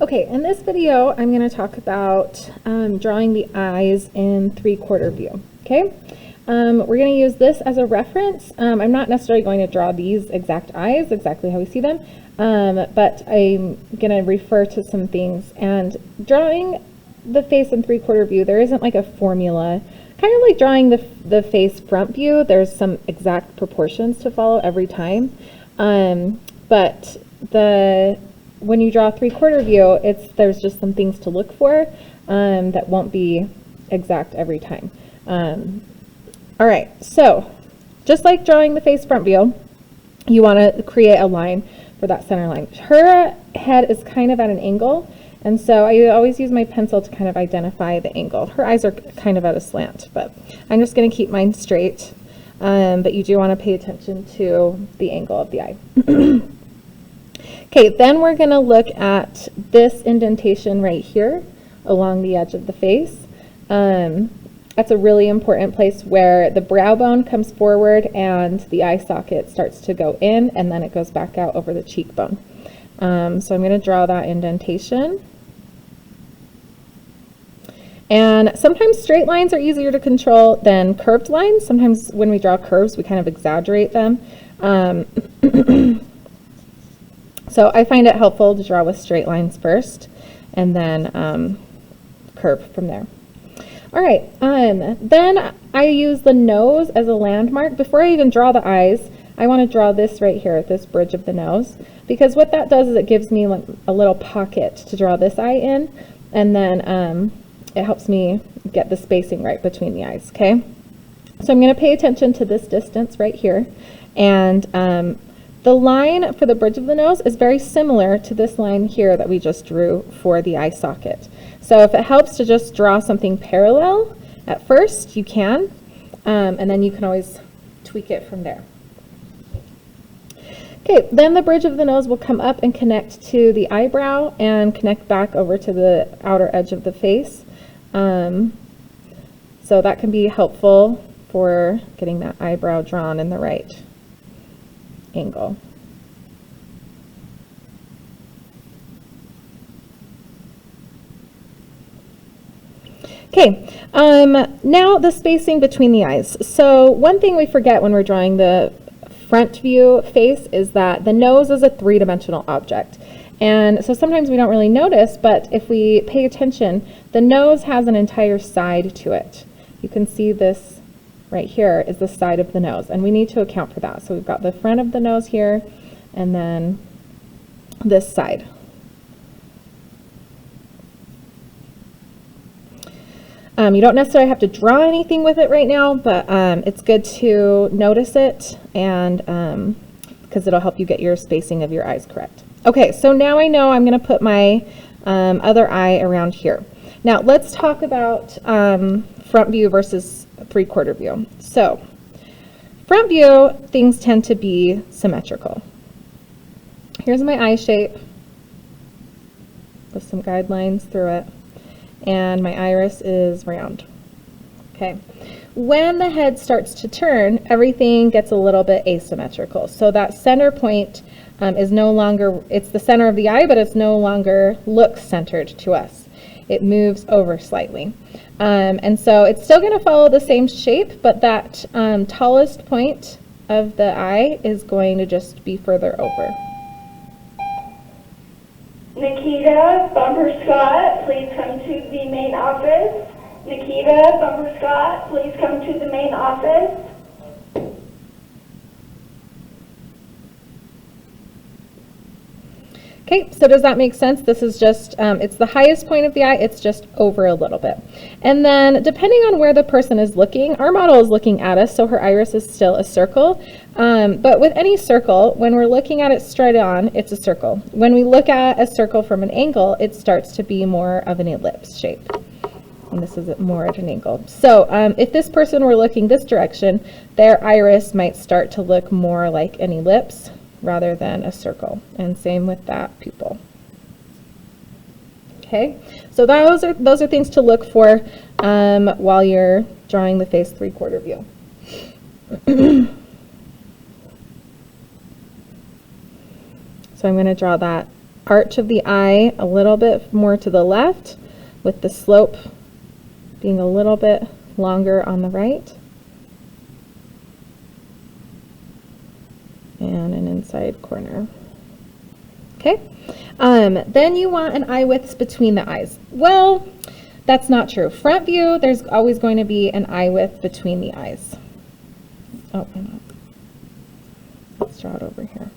Okay, in this video, I'm going to talk about drawing the eyes in 3/4 view. Okay, we're going to use this as a reference. I'm not necessarily going to draw these exact eyes, exactly how we see them, but I'm going to refer to some things. And drawing the face in 3/4 view, there isn't like a formula. Kind of like drawing the face front view, there's some exact proportions to follow every time. But when you draw 3/4 view, there's just some things to look for that won't be exact every time. All right, so just like drawing the face front view, you want to create a line for that center line. Her head is kind of at an angle, and so I always use my pencil to kind of identify the angle. Her eyes are kind of at a slant, but I'm just going to keep mine straight. But you do want to pay attention to the angle of the eye. Okay, then we're going to look at this indentation right here along the edge of the face. That's a really important place where the brow bone comes forward and the eye socket starts to go in, and then it goes back out over the cheekbone. So I'm going to draw that indentation. And sometimes straight lines are easier to control than curved lines. Sometimes when we draw curves, we kind of exaggerate them. So I find it helpful to draw with straight lines first and then curve from there. All right, then I use the nose as a landmark. Before I even draw the eyes, I want to draw this right here, this bridge of the nose, because what that does is it gives me like a little pocket to draw this eye in, and then it helps me get the spacing right between the eyes, okay? So I'm going to pay attention to this distance right here, and the line for the bridge of the nose is very similar to this line here that we just drew for the eye socket. So if it helps to just draw something parallel at first, you can, and then you can always tweak it from there. Okay, then the bridge of the nose will come up and connect to the eyebrow and connect back over to the outer edge of the face. So that can be helpful for getting that eyebrow drawn in the right angle. Okay, now the spacing between the eyes. So one thing we forget when we're drawing the front view face is that the nose is a three-dimensional object. And so sometimes we don't really notice, but if we pay attention, the nose has an entire side to it. You can see this right here is the side of the nose, and we need to account for that. So we've got the front of the nose here, and then this side. You don't necessarily have to draw anything with it right now, but it's good to notice it, and because it'll help you get your spacing of your eyes correct. Okay, so now I know I'm going to put my other eye around here. Now let's talk about front view versus 3/4 view. So front view, things tend to be symmetrical. Here's my eye shape with some guidelines through it, and my iris is round. Okay. When the head starts to turn, everything gets a little bit asymmetrical. So that center point is no longer, it's the center of the eye, but it's no longer looks centered to us. It moves over slightly. And so it's still going to follow the same shape, but that tallest point of the eye is going to just be further over. Nikita Bumper Scott, please come to the main office. Nikita Bumper Scott, please come to the main office. Okay, so does that make sense? This is just, it's the highest point of the eye, it's just over a little bit. And then depending on where the person is looking, our model is looking at us, so her iris is still a circle. But with any circle, when we're looking at it straight on, it's a circle. When we look at a circle from an angle, it starts to be more of an ellipse shape. And this is more at an angle. So if this person were looking this direction, their iris might start to look more like an ellipse rather than a circle, and same with that pupil. Okay, so those are things to look for while you're drawing the face 3/4 view. So I'm going to draw that arch of the eye a little bit more to the left, with the slope being a little bit longer on the right. And an inside corner. Okay. Then you want an eye width between the eyes. Well, that's not true. Front view, there's always going to be an eye width between the eyes. Oh, hang on. Let's draw it over here.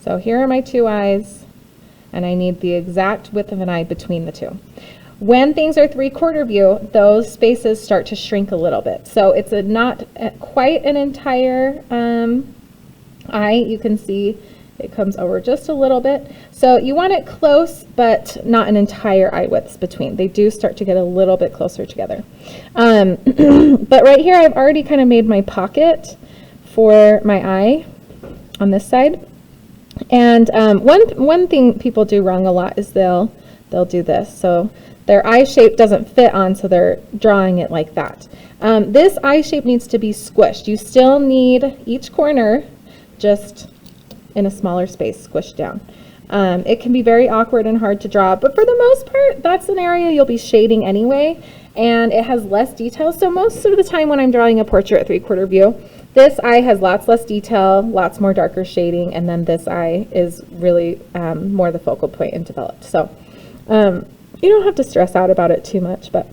So here are my two eyes, and I need the exact width of an eye between the two. When things are 3/4 view, those spaces start to shrink a little bit. So it's not quite an entire eye. You can see it comes over just a little bit. So you want it close, but not an entire eye width between. They do start to get a little bit closer together. But right here, I've already kind of made my pocket for my eye on this side. And one thing people do wrong a lot is they'll do this. So their eye shape doesn't fit on, so they're drawing it like that. This eye shape needs to be squished. You still need each corner just in a smaller space squished down. It can be very awkward and hard to draw, but for the most part, that's an area you'll be shading anyway, and it has less detail. So most of the time when I'm drawing a portrait at 3/4 view, this eye has lots less detail, lots more darker shading, and then this eye is really more the focal point and developed. So you don't have to stress out about it too much, but.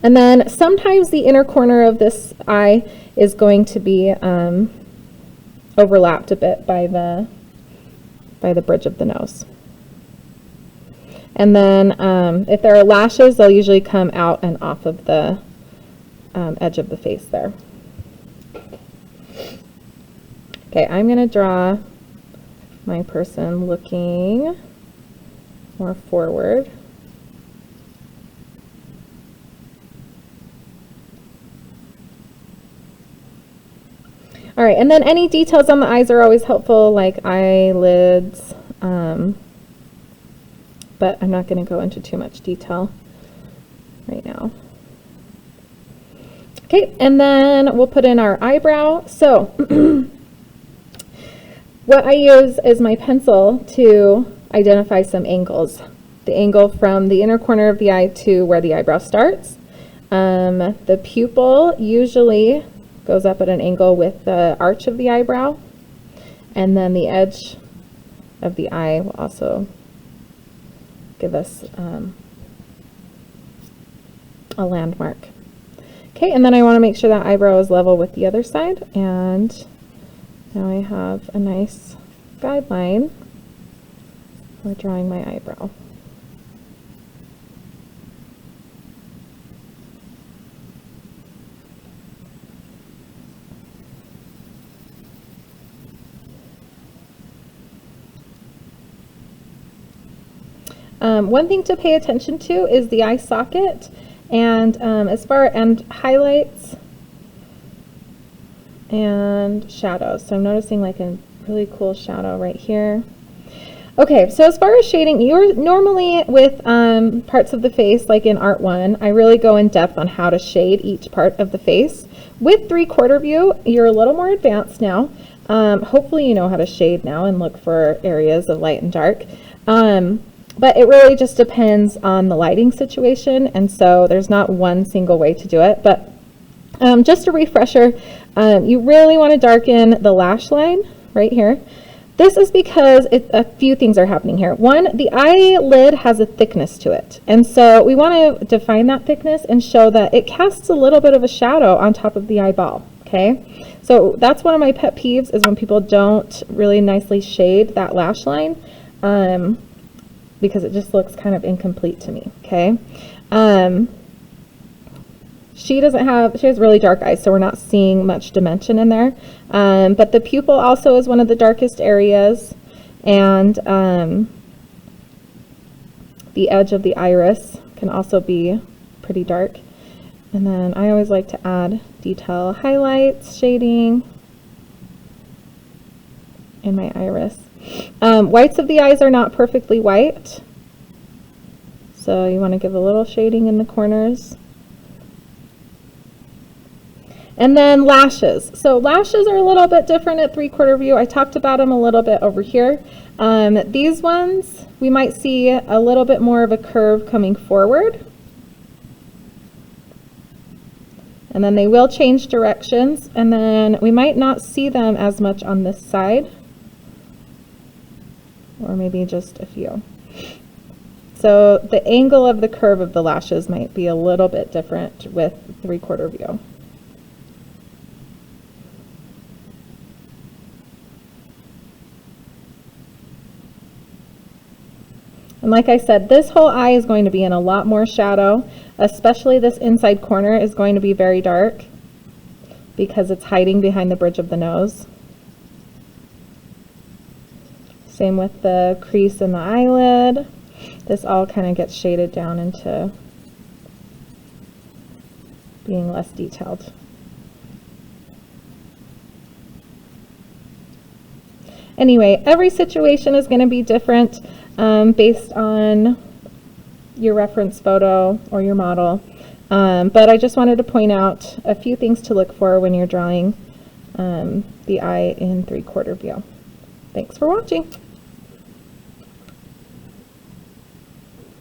And then sometimes the inner corner of this eye is going to be overlapped a bit by the bridge of the nose. And then if there are lashes, they'll usually come out and off of the edge of the face there. Okay, I'm going to draw my person looking more forward. All right, and then any details on the eyes are always helpful, like eyelids, but I'm not going to go into too much detail right now. Okay, and then we'll put in our eyebrow. So what I use is my pencil to identify some angles. The angle from the inner corner of the eye to where the eyebrow starts. The pupil usually goes up at an angle with the arch of the eyebrow, and then the edge of the eye will also give us a landmark. Okay, and then I want to make sure that eyebrow is level with the other side, and now I have a nice guideline for drawing my eyebrow. One thing to pay attention to is the eye socket, and highlights and shadows. So I'm noticing like a really cool shadow right here. Okay, so as far as shading, you're normally with parts of the face, like in Art 1, I really go in depth on how to shade each part of the face. With 3/4 view, you're a little more advanced now. Hopefully you know how to shade now and look for areas of light and dark. But it really just depends on the lighting situation, and so there's not one single way to do it. But just a refresher, you really want to darken the lash line right here. This is because a few things are happening here. One, the eyelid has a thickness to it, and so we want to define that thickness and show that it casts a little bit of a shadow on top of the eyeball. Okay, so that's one of my pet peeves, is when people don't really nicely shade that lash line. Because it just looks kind of incomplete to me. Okay, she has really dark eyes, so we're not seeing much dimension in there. But the pupil also is one of the darkest areas, and the edge of the iris can also be pretty dark. And then I always like to add detail highlights, shading in my iris. Whites of the eyes are not perfectly white, so you want to give a little shading in the corners. And then lashes. So lashes are a little bit different at 3/4 view. I talked about them a little bit over here. These ones, we might see a little bit more of a curve coming forward. And then they will change directions, and then we might not see them as much on this side, or maybe just a few. So the angle of the curve of the lashes might be a little bit different with 3/4 view. And like I said, this whole eye is going to be in a lot more shadow, especially this inside corner is going to be very dark because it's hiding behind the bridge of the nose. Same with the crease in the eyelid. This all kind of gets shaded down into being less detailed. Anyway, every situation is going to be different based on your reference photo or your model. But I just wanted to point out a few things to look for when you're drawing the eye in 3/4 view. Thanks for watching.